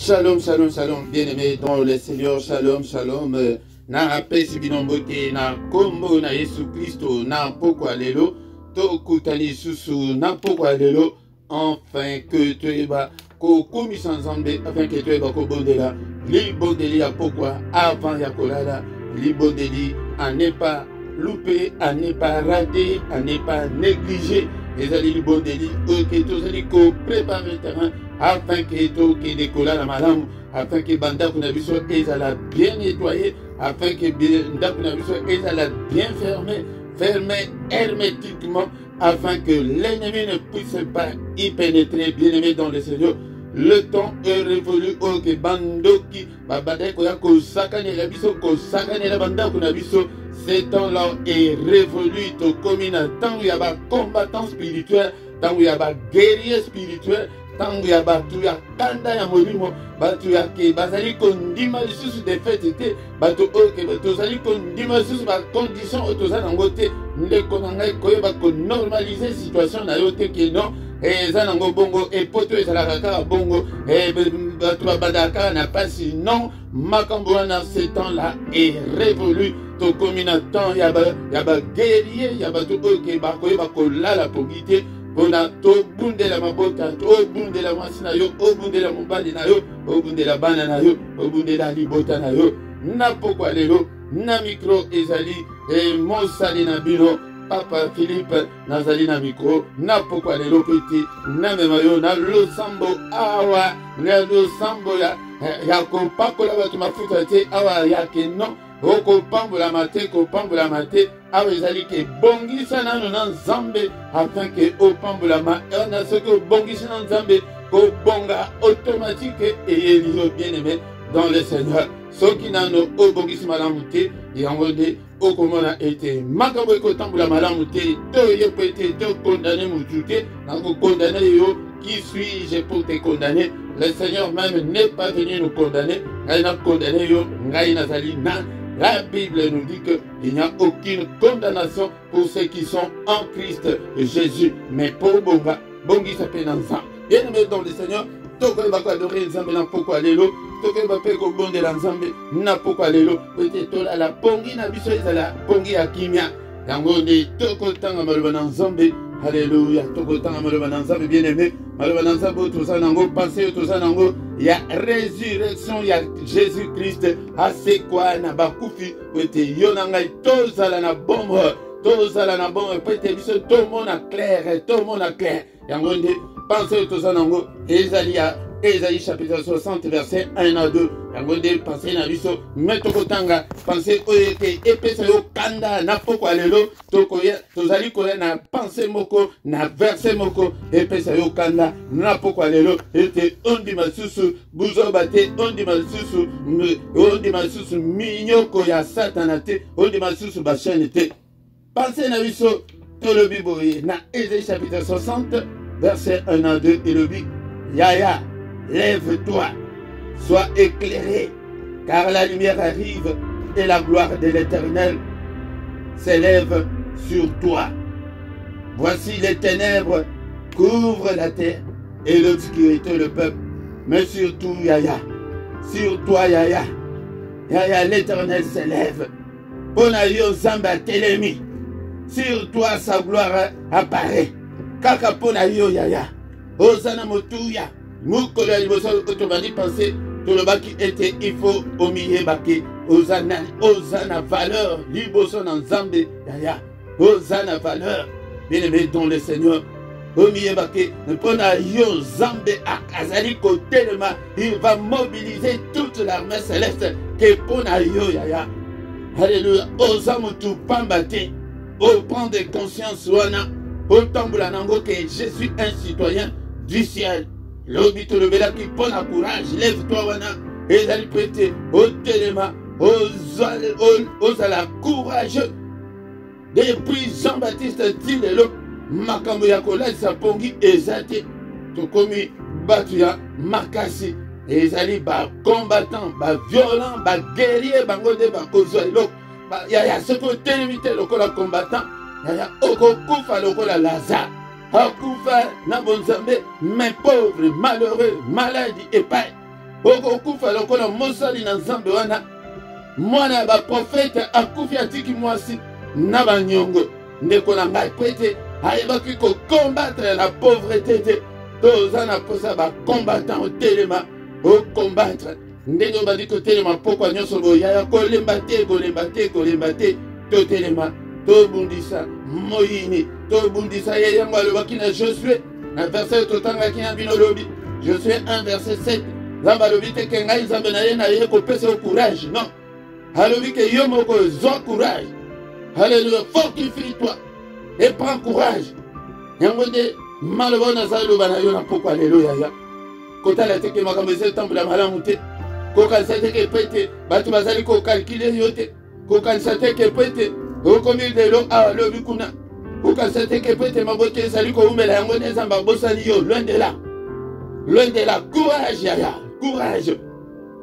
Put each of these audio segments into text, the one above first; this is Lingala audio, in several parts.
Shalom, shalom, shalom, bien-aimés dans le Seigneur, shalom, shalom. Na pesi binombote na kombo na Yesu Christo na pokwa lelo to kutani susu na pokwa lelo enfin que tu eba ko komisa nzambe afin que tu eba ko bondela li bondeli ya pokwa avant ya kolala li bondeli à ne pas louper, à ne pas rater, à ne pas négliger les alliés li bondeli que tous allez ko préparer le terrain afin que to ki décolla la malamu afin que banda kuna biso ezala bien nettoyé, afin que banda kuna biso ezala bien fermé hermétiquement, afin que l'ennemi ne puisse pas y pénétrer. Bien-aimé dans le Seigneur, le temps est révolu. Ok, bandoki babada koya ko sakane la biso ko sakane la banda kuna biso. Ce temps-là est révolu. To komina tant il y a ba combattant spirituel, tant il y a ba guerrier spirituel. Tangu ya batu ya kanda ya molimo batu ya ke bazali kondima lisusu de fete te batu oke tozali kondima lisusu ba condition otoza nango te ndeko na ngai koyeba ko normaliser situation na yo te ke non eza nango bongo epoto ezalaka kaka bongo batu babandaka na pasi non makambo wana ce temps là est révolu. Tokomi na temps ya ba guerrier ya batu oke bakoyeba kolala pogite bona to bundela mabota to bundela masina yo o bundela mobali na yo o bundela bana na yo o bundela libota na yo na pokwa lelo na micro ezali mosali na bino Papa Philippe nazali na micro na pokwa lelo peti na mema yo na losambo awa na losambo ya kopakola batu mafuta te awa yake non oko pambola mate awa ezali ke bongisa nano na nzambe afin ke opambola ma na soki obongisi na nzambe kobonga automatique eyeli yo bien-aimé dans le Seigneur. Soki nano obongisi malamu te yango nde okomona ete makambo ekotambola malamu te to ye po ete to condamné mutu te nakokondamne yo. Qui suis-je pour te condamner? Le Seigneur même n'est pas venu nous condamner. Il n'a condamné yo ngai nazali na. La Bible nous dit qu'il n'y a aucune condamnation pour ceux qui sont en Christ Jésus. Mais pour Bonga, Bongi s'appelle ensemble. Bien-aimé dans le Seigneur, Toko va adorer Nzambe na pokwa lelo, Toko va peko bonde la Nzambe na pokwa lelo, peut-être la Bongi na biso ezala Bongi ya kimia. Yango nde Toko tanga maloba na Nzambe. Alléluia. Toko tanga maloba na Nzambe bien-aimé. Maloba na Nzambe toza nango pensé toza nango ya résurrection ya Jésus-Christ ase kwa na bakufi pete yo na ngai tozala na bombe pete biso to mona clair yango nde pensé toza nango ezali ya Ésaïe chapitre 60 verset 1 à 2 yango nde pensé na biso metoko tanga pensé oyo ke epesa yo kanda na pokwa lelo tokoya tozali koya na pensé moko na verset moko epesa yo kanda na pokwa lelo ete ondima susu buzoba te ondima susu minyoko ya satana te ondima susu bashane te pensé na biso tolobi boye na Ésaïe chapitre 60 verset 1 à 2 elobi yaya lève-toi, sois éclairé, car la lumière arrive et la gloire de l'Éternel s'élève sur toi. Voici les ténèbres couvrent la terre et l'obscurité le peuple. Mais surtout, Yaya, sur toi, Yaya, l'Éternel s'élève. Ponayo Zamba Telemi, sur toi sa gloire apparaît. Kaka Ponayo Yaya, Osana Motuya. Mukolo ya liboso otobandi pensé tolobaki ete il faut omiye bake ozana valeur liboso na nzambe yaya ozana valeur bien-aimé dans le Seigneur omiye bake mpona yo nzambe akazali kotelema il va mobiliser toute l'armée céleste ke mpona yo yaya alléluia oza mutu pamba te oprendre conscience wana otambola nango ke je suis un citoyen du ciel. L'obito le bela qui pon à courage, lève-toi wana, et d'aller péter au téléma, aux la courageux. Depuis Jean-Baptiste dit le makambo ya kola sa pongi ezate, to komi batuya makasi, ezali ba combattant, ba violent, ba guerrier, bango de ba kozalo, ya ce côté limité le kola combattant, ya okokufa le kola Lazare. Akufa na bonzambe, mais pauvre, malheureux, maladie, épaille. okokufa lokola mosali na nzambe wana mwana ya baprofete akufi atiki mwasi na banyongo ndeko na ngai po ete ayebaki kokombattre na pauvreté te toza na posa bacombattant otelema okombattre ndenge obandi kotelema pokwa nyonso boyaya kolemba te totelema tobundisa moyini tobundisa ye yango alobaki na Josué na verset totangaki na bino lobi Josué 1 verset 7 nzambe alobi te ke ngai nzambe na ye na ye kopesa yo courage non alobi ke yo moko zwa courage alléluia fortifie-toi et prends courage yango nde maloba naza loba na yo na pokwa lelo yaya kotala te ke makambo eza etambola malamu te kokanisa te ke po ete bato bazali kokalkile yo te kokanisa te ke po ete okomi lelo awa lobi kuna kokanisa te ke po ete mabota ezali koumela yango nde nzambe abosani yo loin de la courage yaya courage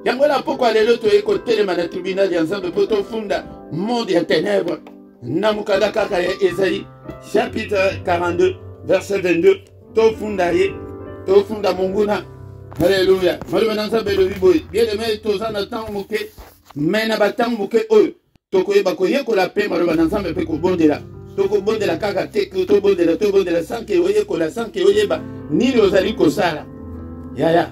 yango na pokwa lelo toye kotelema na tribunal ya nzambe po tofunda monde ya ténèbre na mokanda kaka ya Esaïe chapitre 42 verset 22 tofunda ye tofunda monguna Alléluia. Maloba na nzambe elobi boye bien aimé toza na ntango moke me na batango moke oyo tokoyeba koyekola mpe maloba na nzambe mpe kobondela tokobondela kaka te tobondela sanke oyekola sanke oyeba nini ozali kosala yaya.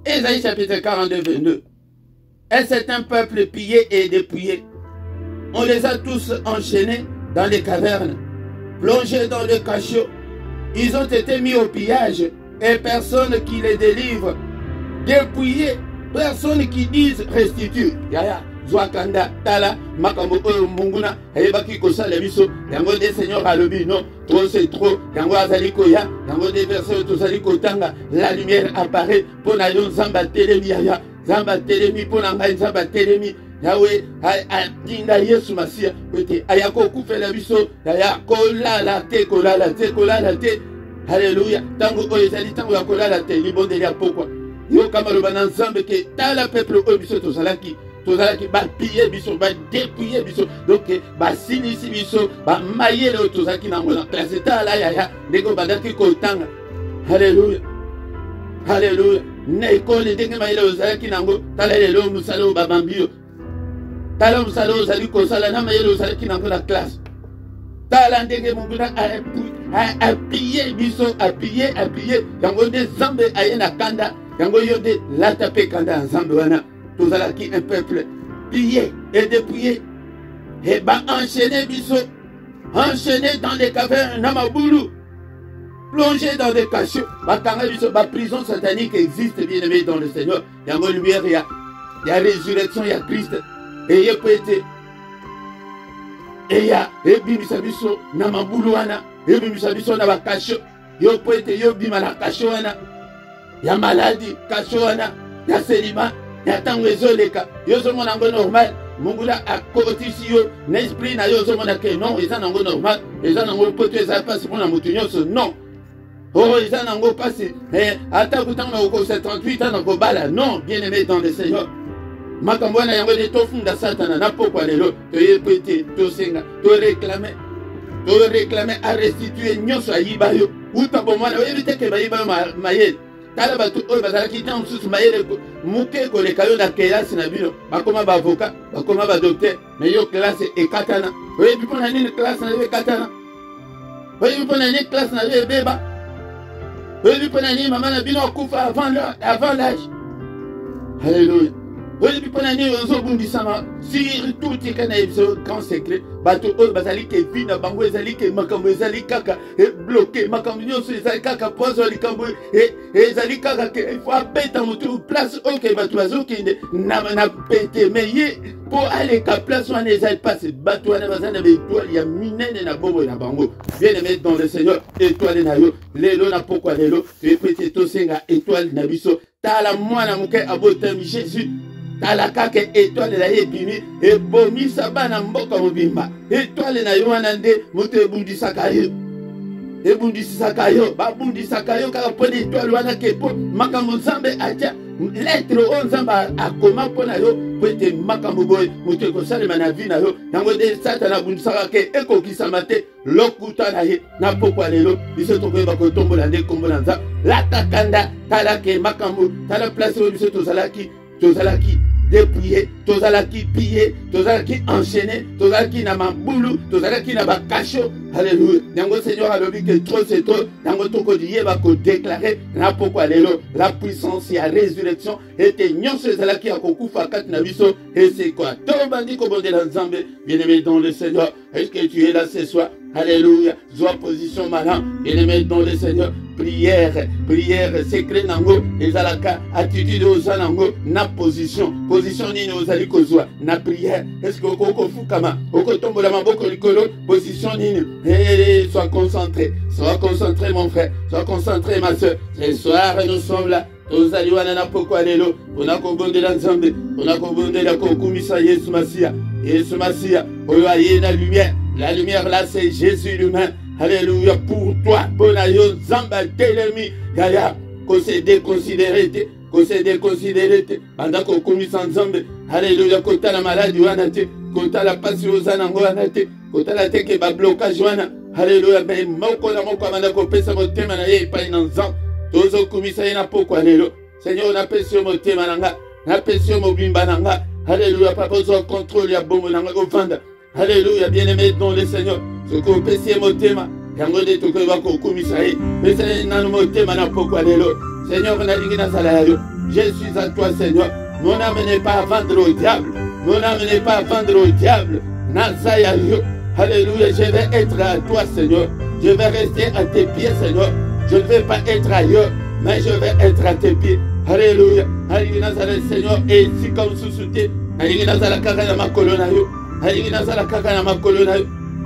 Ésaïe chapitre 42 22 un certain peuple pillé et dépouillé, on les a tous enchaînés dans les cavernes, plongés dans le cachot. Ils ont été mis au pillage et personne qui les délivre. Dépouillés, personne qui dise restitue. Yaya, Zwakanda, Tala, Makambo, Munguna, Ebaki Kosala Biso, Yango de Seigneur Alobi, non, trop c'est trop, Yango Azalikoya, Yango de versets Tosaliko Tanga, la lumière apparaît, Ponayon Zamba Telemi, Yaya, Zamba Telemi, Ponanga Zamba Telemi, Yahweh, Atinda Yesu Masia, Pete, Ayako Koufela Biso, Yaya, Kolala Te, Alléluia, Tango Oyezali, Tango Kolala Te, Libondelia Pokwa, Yo Kamaloba Nzambe, ke Tala peuple Obiso Tosalaki, tozalaki bapiller biso badépouiller biso donc basilisi biso bamayele oyo tozalaki nango na classe etala yaya ndenge bandaki kotanga. Halleluya, halleluya. Na ekole ndenge mayele ozalaki nango tala lelo mosala oyo babambi yo, tala mosala oyo ozali kosala na mayele ozalaki nango na classe, tala ndenge monguna appuye biso appuye yango nde nzambe aye na kanda yango yo nde lata mpe kanda ya nzambe wana. Tozalaki un peuple pillé et dépouillé et enchaîné biso, enchaîné dans les cavernes Namaboulou, plongé dans des cachots. La prison satanique existe, bien aimé dans le Seigneur. Il y a une lumière, il y a résurrection, il y a Christ. Et il y a peut-être et il y a Biso Namaboulouana, et Biso Nabakacho, il y a peut-être Bimana Kachoana, il y a maladie, Kachoana, il y a Selima. Yatango ezoleka yozo mona ngo normal mungula akotisi yo na esprit na yozo mona ke non eza nango normal eza nango poto eza passe pona mutu nyonso non oh eza nango passe ata kutanga na ko 38 ans na ko bala non bien aimé dans le Seigneur makambo na yango de tofunda satana na pokwa lelo to yepete to senga to réclamer à restituer nyonso ayiba yo uta bomwana oyebite ke bayiba mayele. Tala batu oyo bazalaki ntango mosusu mayele moke koleka yo na kelasi na bino bakoma baavocat bakoma badokter me yo kelasi ekatana. Oyebi mpona nini kelasi na yo ekatana? Oyebi mpona nini kelasi na yo ebeba? Oyebi mpona nini mama na bino akufa avant l'âge? Alléluia. Oyebi mpona nini ozobundisama surtout tika na yebiso grand secret bato oyo bazali ke vi na bango ezali ke makambo ezali kaka bloqué makambo nyonso ezali kaka poison likambo ezali kaka ke il faut abeta motu place oyo ke bato bazokende na pete me ye po aleka place wana ezali pase bato wana bazali na baétoile ya minene na bomoi na bango. Bien aimé dans le Seigneur, étoile na yo lelo na pokwa lelo toyepete tosenga étoile na biso tala mwana moke abotami Jésus. Tala kaka étoile na ye bimi ebomisa bana mboka mobimba étoile na yo wana nde moto ebundisaka yo babundisaka yo kaka mpona étoile wana ke po makambo nzambe atya lettre o nzamba akoma mpona yo po ete makambo boye moto ekosalema na vi na yo yango nde satana abundisaka ke ekokisama te lokuta na ye na pokwa lelo biso tokoyeba kotombola nde kombo na nzambe latakanda tala ke makambo tala place oyo biso tozalaki dépouillé, tozalaki pillé, tozalaki enchaîné, tozalaki na mambulu, tozalaki na bakacho. Alléluia. Yango Seigneur a dit que trop c'est trop. Yango toko diye ba ko déclarer na pokwa lelo la puissance et la résurrection était nyonso ezalaki akokufa kati na biso et c'est quoi? Tobandi ko bonde la nzambe, bien-aimé dans le Seigneur. Est-ce que tu es là ce soir? Alléluia. Zoa position malin, bien-aimé dans le Seigneur. Prière, secret nango, ezalaka attitude ozanango na position nini ozali kozwa na prière. Est-ce que oko fukama, oko tombola maboko likolo, position nini? Sois concentré mon frère, sois concentré ma soeur. Ce soir nous sommes là. Tozali wana na pokwa lelo, onako bondela nzambe, onako bondela kokumisa Yesu Masia, oyo aye na lumière. La lumière là c'est Jésus lui-même. Alléluia pour toi, bonayo zamba telemi, yaya, qu'on s'est déconsidéré, pendant qu'on commis sans zambe. Alléluia, quand la maladie wanate, quand la passion zanango wanate, quand la teke ba blocage wana. Alléluia, mais moko na moko amanda ko pesa motema na ye pa inanzam. Tozo kumisa ina pokwa lelo. Seigneur, na pesio motema nanga, na pesio mobimba nanga. Alléluia, papa zo contrôle ya bombo nanga ko vanda. Alléluia, bien-aimé dans le Seigneur. Ce qu'on peut essayer motema, yango de to ko ba ko kumisa ye. Mais c'est nanu motema na pokwa lelo. Seigneur, na lingina sala yo. Je suis à toi, Seigneur. Mon âme n'est pas à vendre au diable. Mon âme n'est pas à vendre au diable. Nazaya yo. Alléluia, je vais être à toi, Seigneur. Je vais rester à tes pieds, Seigneur. Je ne vais pas être ailleurs, mais je vais être à tes pieds. Alléluia. Alléluia, Seigneur. Et si comme sous-souté, Alléluia,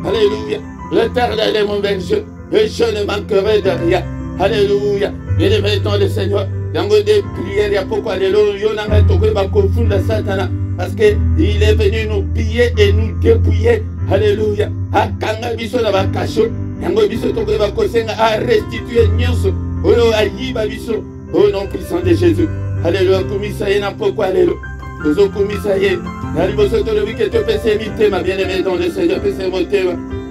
Alléluia. L'Éternel est mon berger, et je ne manquerai de rien. Alléluia. Bien-aimé dans le Seigneur. Yango de prière, il y a pourquoi les lots, il y a un peu de confondre Satan. Parce qu'il est venu nous piller et nous dépouiller. Alléluia. Akanga biso na bakasho. Yango biso toko ba kosenga a restituer nyonso. Oyo ayiba biso. Au nom puissant de Jésus. Alléluia. Komisa ye na pourquoi les lots. Nous komisa ye. Nali boso to le que tu peux s'éviter ma bien-aimé dans le Seigneur, peut s'éviter.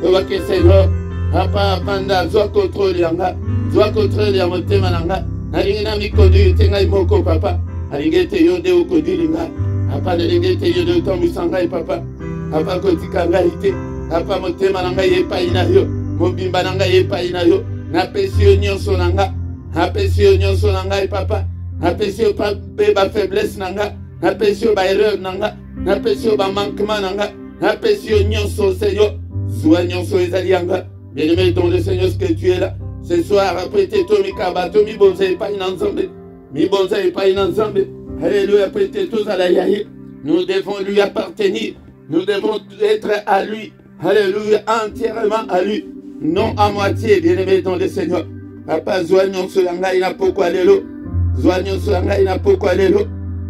On va que Seigneur. Papa panda zo contrôle yanga. Zo contrôle ya motema nanga. Nalingi na mikodi tenga imoko papa. Alingete yode ukodili nga. Papa alingete yode utombisanga papa. Papa kotika ngaite. Papa motema nanga yepa ina yo. Mobimba nanga yepa ina yo. Na pesio nyonso nanga. Na pesio nyonso nanga papa. Na pesio pa ba faiblesse nanga. Na pesio ba erreur nanga. Na pesio ba manquement nanga. Na pesio nyonso Seigneur. Sois nyonso ezalianga. Bien-aimé dans le Seigneur, ce que tu es là. Ce soir, après tes tomi kabato, mi bonzai pas inensemble. Mi bonzai pas inensemble. Alléluia, après tes tous à la yaye. Nous devons lui appartenir. Nous devons être à lui. Alléluia, entièrement à lui. Non à moitié, bien-aimé dans le Seigneur. Papa, zoignons sur l'anga, il n'a pourquoi l'élo. Zoignons sur l'anga, il n'a pourquoi l'élo.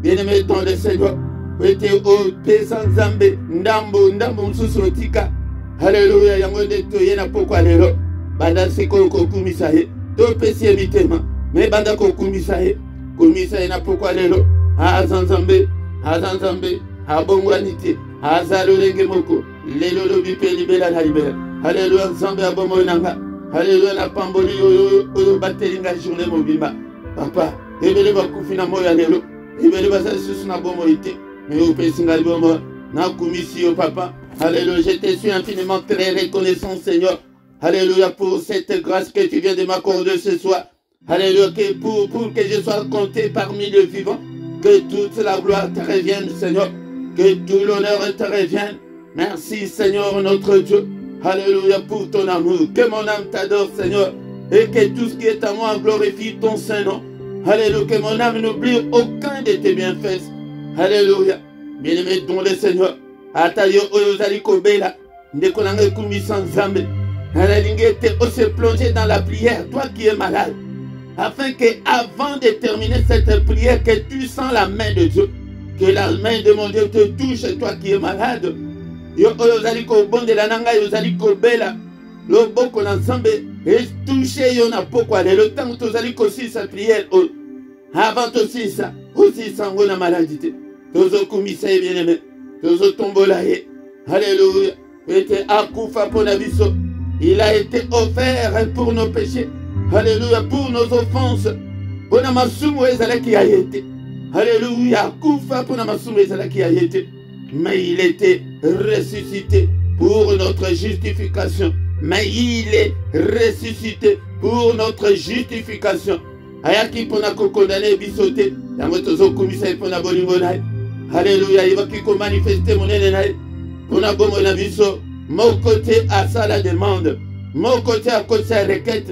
Bien-aimé dans le Seigneur. Prêtez au paix sans zambé. Ndambo, msusotika. Alléluia, yango de toye na pourquoi l'élo. Banda seko kokumisa he to pesi mitema me banda kokumisa he komisa na pourquoi lelo azanzambe abongwanite azalo lenge moko lelo lo bipeli bela na libera. Alléluia, nzambe abomo nanga. Alléluia, na pamboli oyo batelinga journée mobimba papa ebele bakufi na moya lelo ebele basasusu na bomo ite me opesi ngali bomo na kumisi yo papa. Alléluia, je te suis infiniment très reconnaissant Seigneur. Alléluia, pour cette grâce que tu viens de m'accorder ce soir. Alléluia, que pour que je sois compté parmi les vivants. Que toute la gloire te revienne, Seigneur. Que tout l'honneur te revienne. Merci, Seigneur, notre Dieu. Alléluia, pour ton amour. Que mon âme t'adore, Seigneur. Et que tout ce qui est à moi glorifie ton Saint-Nom. Alléluia, que mon âme n'oublie aucun de tes bienfaits. Alléluia. Bien-aimé, don le Seigneur. Atayo oyozali kobela. Ndekonanga kumi sans zambe. On se plonger dans la prière, toi qui es malade, afin que avant de terminer cette prière, que tu sens la main de Dieu, que la main de mon Dieu te touche, toi qui es malade. Yo oyozali ko bonde la nanga yozali ko bela, lo boko ensemble et toucher yo na pourquoi le temps tozali ko si sa prière avant aussi ça. aussi sango na maladie te. Tozo kumisa bien-aimé. Tozo tombola ye. Alléluia. Était akufa pour la biso. Il a été offert pour nos péchés. Alléluia. Pour nos offenses. Pour na masumu ezala qui a été. Alléluia. Akufa pour na masumu ezala qui a été. Mais il était ressuscité pour notre justification. Mais il est ressuscité pour notre justification. Ayaki pour na condamner bisote. Yango tozo kumisa pour na bolingo na. Alléluia. Il va qui manifester mon ennemi. Pour na bomo na biso. Mon côté à ça la demande. Mon côté à côté à requête.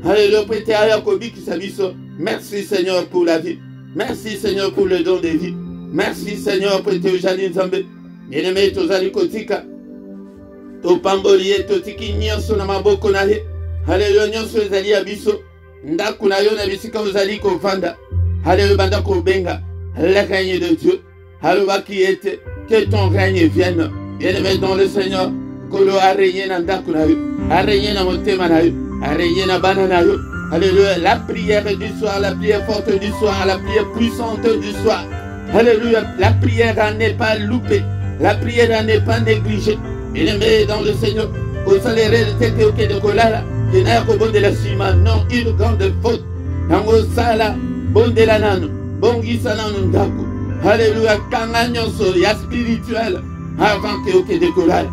Alléluia. Prêtez à Yakobi qui s'abisso. Merci Seigneur pour la vie. Merci Seigneur pour le don de vie. Merci Seigneur pour te jalin zambe. Bien-aimé tozali kotika. To pambolier to tiki nyonso na maboko na ye. Alléluia nyonso ezali ya biso. Ndaku na yo na bisika ozali kovanda. Alléluia banda ko benga. Le règne de Dieu. Alléluia qui était que ton règne vienne. Bien-aimé dans le Seigneur. Kolo a régné na ndaku na yo. A régné na motema na yo. A régné na bana na yo. Alléluia. La prière du soir, la prière forte du soir, la prière puissante du soir. Alléluia. La prière n'est pas loupée. La prière n'est pas négligée. Bien-aimé dans le Seigneur. Au salaire de tête au de colala. Qui n'a pas bon de la cima. Non, une grande faute. Nango sala. Bon de la nano. Bon gisana nundaku. Alléluia. Kanganyoso. Ya spirituel. Avant que au de colala.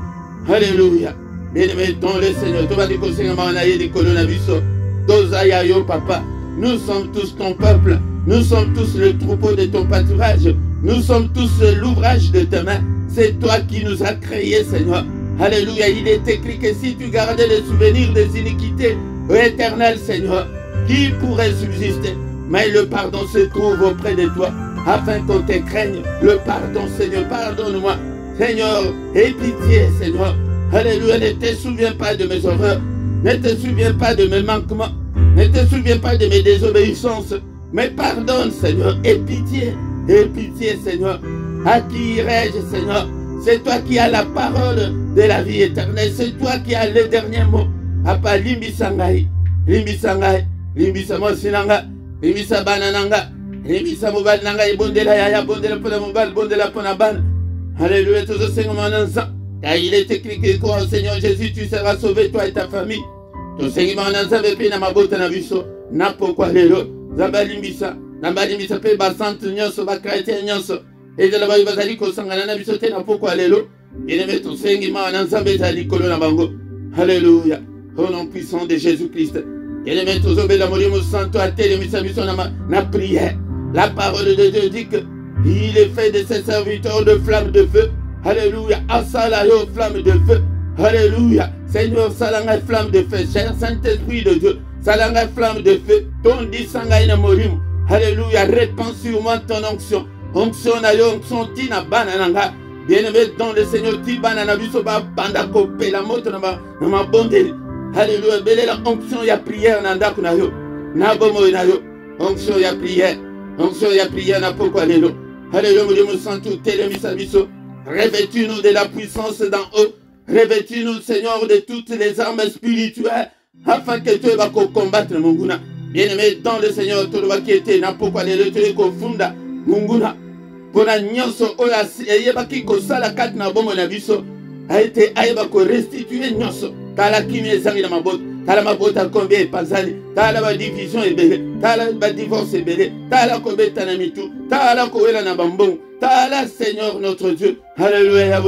Alléluia. Bien-aimé dans le Seigneur. Tu vas dire que le Seigneur m'a envoyé des coronavirus. Dosayayo papa. Nous sommes tous ton peuple. Nous sommes tous le troupeau de ton pâturage. Nous sommes tous l'ouvrage de tes mains. C'est toi qui nous as créés, Seigneur. Alléluia. Il est écrit que si tu gardais les souvenirs des iniquités éternelles, Seigneur, qui pourrait subsister? Mais le pardon se trouve auprès de toi, afin qu'on te craigne. Le pardon, Seigneur, pardonne-moi. Seigneur, aie pitié, Seigneur. Alléluia. Ne te souviens pas de mes horreurs. Ne te souviens pas de mes manquements. Ne te souviens pas de mes désobéissances. Mais pardonne, Seigneur. Aie pitié. Aie pitié, Seigneur. À qui irai-je, Seigneur? C'est toi qui as la parole de la vie éternelle. C'est toi qui as le dernier mot. Apa limbisa ngai. Limbisa ngai. Limbisa mosinanga. Limbisa banananga. Limbisa mobile nanga. Bondela yaya. Bondela pona mobile. Bondela pona ban. Alléluia. Tout ce Seigneur mon enfant. Car il est écrit que quoi, Seigneur Jésus, tu seras sauvé, toi et ta famille. Ton Seigneur mon enfant. Vepi na mabota na biso. Na pokwa lelo. Zamba limbisa. Namba limbisa pe basante nyonso. Ba chrétien nyonso. Et de là-bas, il va aller kosangana na biso te na pokwa lelo. Il met ton Seigneur mon enfant. Bezali kolo na bango. Alléluia. Au nom puissant de Jésus-Christ. Il met tous au la molimo santo à télé biso na prière. La parole de Dieu dit que il est fait de ses serviteurs de flammes de feu. Alléluia. Asalayo flamme de feu. Alléluia. Seigneur, salanga flamme de feu. Cher Saint-Esprit de Dieu. Salanga flamme de feu. Ton dit sangaïna morim. Alléluia. Répands sur moi ton onction. Onction na yo, onction tina banananga. Bien-aimé dans le Seigneur, ti banana biso ba banda kopé la moto na ma bondeli. Alléluia. Belle la onction ya prière na ndaku na yo. Na bomo na yo. Onction ya prière. Onction ya prière na pokwa lelo. Alléluia. Nous sommes tous télémisa biso. Revêtis-nous de la puissance d'en haut. Revêtis-nous, Seigneur, de toutes les armes spirituelles, afin que tu vas combattre Munguna. Bien-aimé dans le Seigneur, tout le monde qui était là, pourquoi les deux funda Munguna. Pour la nyonso, ola yebaki ko sala kat na bomo na biso, a été aïba ko restituer nyonso. Tala kimi ezangi na mabot, tala mabota combien pasali, tala ba division ebele, tala ba divorce ebele, tala ko betana mitu, tala ko wela na bambong. Tala Seigneur notre Dieu. Alléluia.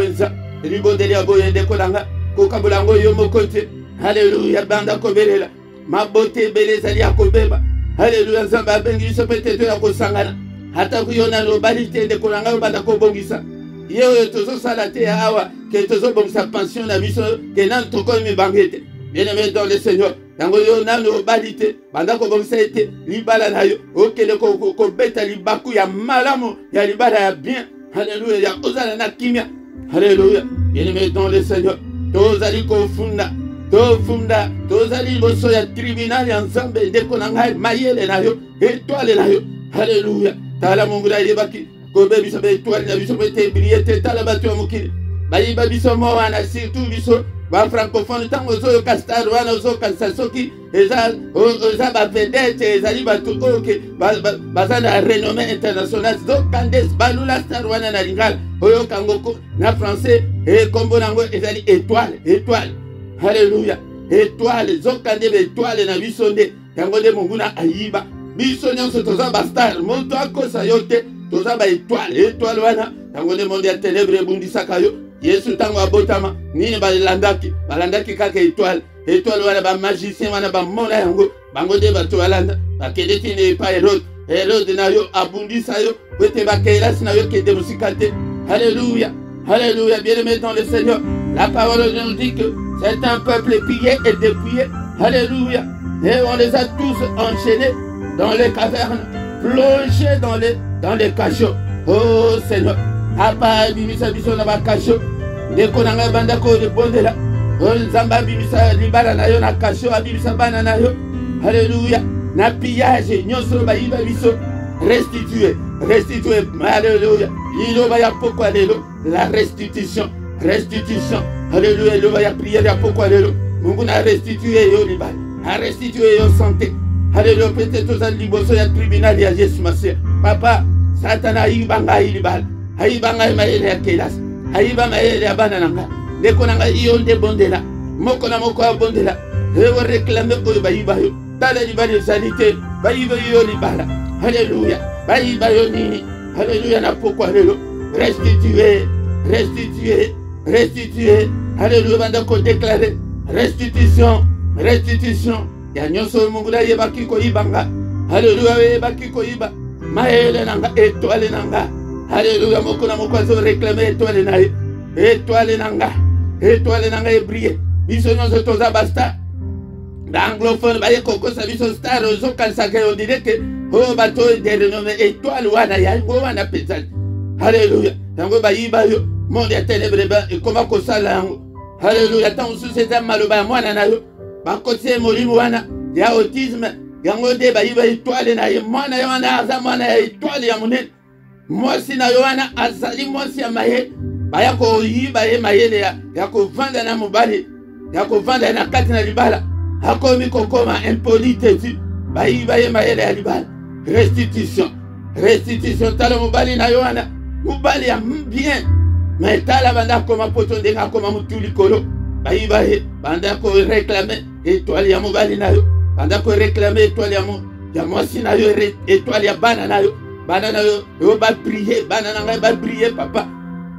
Ribondeli aboyende kolanga. Kokabulango yomo kote. Alléluia. Banda kobelela. Ma beauté belle zali akobeba. Alléluia. Zamba bengi so peut-être ya kosangana. Hata kuyona no balite de kolanga banda kobongisa. Yo tozo salate awa que tozo bongisa pension na biso que nan toko mi bangete. Bien-aimé dans le Seigneur. Tango yo nano balite banda ko bongisa ete libala na yo. Okele ko beta libaku ya malamu ya libala ya bien. Alléluia. Ya ozala na kimia. Alléluia. Bien-aimé dans le Seigneur. Tozali ko funda. To funda. Tozali boso ya tribunal ya nzambe de konanga mayele na yo. Étoile na yo. Alléluia. Tala mungu da yebaki. Ko bebi so be étoile na biso be te briller te tala batu mukili. Bayi babiso mo wana surtout biso ba francophone tango zo kastar wana zo kasasoki eza ba vedette ezali bato oke baza na renommée internationale zo kandes balula star wana na lingala oyo kangoko na français kombo nango ezali étoile. Alléluia. Étoile zo kande be étoile na biso nde yango nde monguna ayiba biso nyonso toza ba star moto akosa yo te toza ba étoile wana yango nde monde ya ténèbre ebundisaka yo Yesu tango abotama nini balandaki kaka étoile wana ba magicien wana ba mona yango bango nde bato balanda bakende tine pa Hérode na yo abundisa yo wete bakelasi na yo kende musika te. Alléluia. Alléluia. Bien-aimé dans le Seigneur, la parole nous dit que c'est un peuple pillé et dépouillé. Alléluia. Et on les a tous enchaînés dans les cavernes, plongés dans les cachots. Oh Seigneur, apa bimisa biso na ba cachot. Ndeko nanga banda ko de bondela. Oh Nzamba bimisa libala na yo na cachot, abimisa bana na yo. Alléluia. Na pillage nyonso ba yiba biso restituer. Alléluia. Il va y a pourquoi la restitution. Alléluia. Il va y a prière ya pourquoi Mungu na restituer yo libala. A restituer yo santé. Alléluia. Peut-être aux liboso ya tribunal ya Jésus Masia. Papa, Satana ibanga ilibala. Aibanga maele ya kelas. Aiba maele ya bananga. Ndeko nanga iyo nde bondela. Moko na moko ya bondela. Ewo réclamer ko baiba yo. Tala libala sanité. Baiba yo libala. Alléluia. Baiba yo nini. Alléluia na pourquoi restituer. Alléluia. Banda ko déclarer restitution. Ya nyonso Mungu la yebaki ko ibanga. Alléluia yebaki ko iba. Maele nanga étoile nanga. Alléluia. Moko na moko azo réclamer étoile nanga e briller. Biso nyonso toza basta. D'anglophone baye koko sa biso star zo kalsake on dirait que oh bato de renommée étoile wana ya ngo wana petali. Alléluia. Tango bayiba yo monde ya ténèbre ba koma ko sala yango. Alléluia. Tango société maloba mwana na yo bakotie molimo wana ya autisme yango de bayiba étoile na ye mwana yo wana aza mwana ya étoile ya munene. Mwasi na yo wana azali mwasi ya maye baya ko yiba ye mayele ya ko vanda na mobali ya ko vanda na kati na libala akomi kokoma impolite tu bayiba ye mayele ya libala. Restitution tala mobali na yo wana mobali ya bien mais tala banda koma poto ndenga koma mutuli kolo bayiba ye banda ko réclamer étoile ya mobali na yo banda ko réclamer étoile ya mwasi na yo étoile ya bana na yo banana yo ba prier banana ngai ba prier papa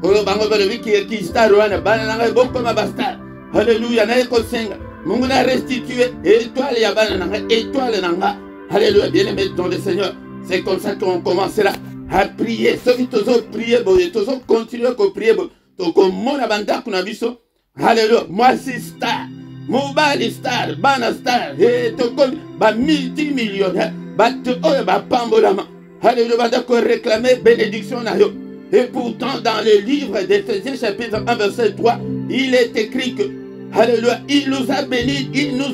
oyo bango ba wiki ki star wana banana ngai boko ma basta. Alléluia. Na ko senga Mungu na restituer étoile ya banana ngai étoile nanga. Alléluia. Bien-aimé dans le Seigneur, c'est comme ça qu'on commencera à prier. Ceux qui tozo prier boye tozo continuer à prier to ko mona banda kuna biso. Alléluia. Moi c'est star mobile star bana star to ko ba multimillionnaire ba to oyo ba pambolama. Alléluia, réclamer bénédiction na yo. Et pourtant, dans le livre d'Éphésiens, chapitre 1, verset 3, il est écrit que, alléluia, il nous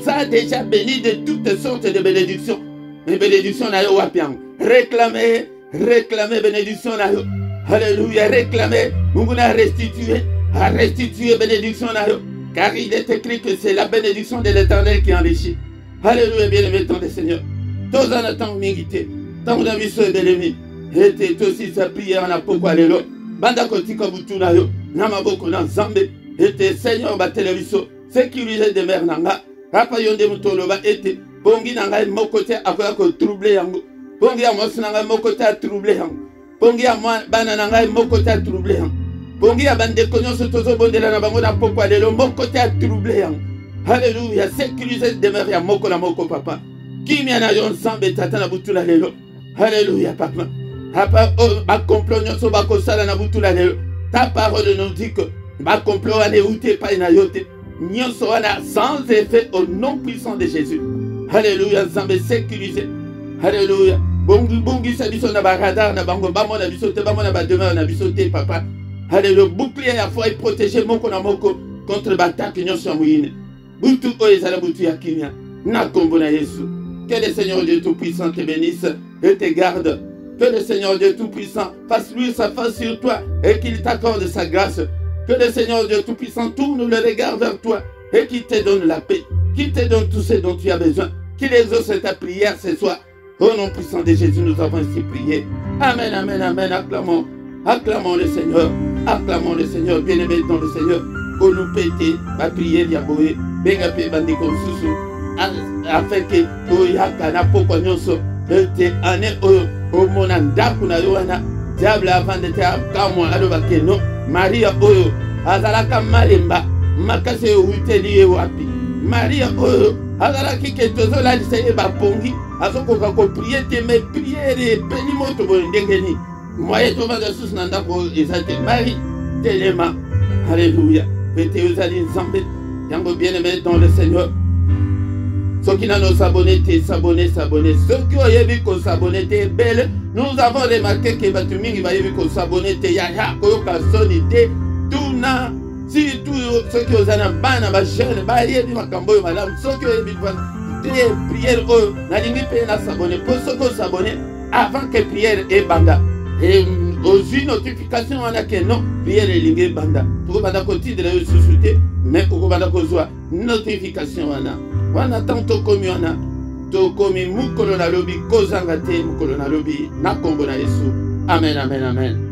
a déjà bénis de toutes sortes de bénédictions. Mais bénédiction na yo wapiang. Réclamer bénédiction na yo. Alléluia, réclamer, munguna restituer bénédiction na yo. Car il est écrit que c'est la bénédiction de l'Éternel qui enrichit. Alléluia, bien-aimé dans le Seigneur. Tous en attendent mérité. Tant que vie soit l'ennemi, et aussi sa prière na pourquoi lelo. Banda kotika butuna yo, nama boko na zambe, et Seigneur ba televiso, sécuriser de mer nanga, rapa yonde mutolo ba ete, bongi nanga mokote akoya ko troubler yango. Bongi ya mwasi nanga mokote a troubler yango. Bongi ya bana nanga mokote a troubler yango. Bongi ya bande konyoso tozo bondela na bango na pourquoi lelo mokote a troubler yango. Alléluia, sécuriser de mer ya moko na moko papa. Kimia na yon zambe tata na butula lelo. Alléluia, papa. Papa, ma complot nyonso bakosala na butula lelo. Ta parole nous dit que ma complot ane ute pa na yote. Nyonso wana sans effet au nom puissant de Jésus. Alléluia, zambe sécurisé. Alléluia. Bongi sa biso na ba radar na bango bamo na biso te bamo na ba demeure na biso te papa. Alléluia, bouclier à foi protéger moko na moko contre l'attaque nyonso mouine. Butu o ezala butu ya kimia. Na kombo na Yesu. Que le Seigneur Dieu Tout-Puissant te bénisse et te garde. Que le Seigneur Dieu Tout-Puissant fasse lui sa face sur toi et qu'il t'accorde sa grâce. Que le Seigneur Dieu Tout-Puissant tourne le regard vers toi et qu'il te donne la paix, qu'il te donne tout ce dont tu as besoin, qu'il exauce ta prière ce soir. Au nom puissant de Jésus, nous avons ainsi prié. Amen, amen, amen. Acclamons, acclamons le Seigneur, acclamons le Seigneur, bien-aimé dans le Seigneur. Qu'on nous pète ma prière, Yaboé, Bengape Bandiko Susu, afin que Oyaka na poko nyonso, te ane o monanda kuna yoana, diable avant de te akamwa alobake no, Maria oyo, azalaka malemba, makase uiteli wapi, Maria oyo, azalaki ke tozola liseye bapongi, azokoka ko prier te me priere peni moto boyendengeni, moye tovanda susu na ndako ezate Marie, telema, alléluia. Bien-aimé dans le Seigneur. Ceux qui n'ont s'abonner, s'abonner. Ceux qui ont vu qu'on s'abonner, belle. Nous avons remarqué que Batuming va y qu'on s'abonner, yaya, koyoka sonité, tout na. Si tous ceux qui ont un ban à ma chaîne, baye, makambo, madame, ceux qui ont vu prière, n'allez pas s'abonner. Pour ceux qui ont s'abonné, avant que prière et banda. Et aux notifications, on a que non, prière et ligue banda. Pour banda côté de la société, mais pour banda kozwa notification on a tant comme on a to comme mukolo na lobi kozanga te mukolo na lobi na kombo na Yesu. Amen, amen, amen.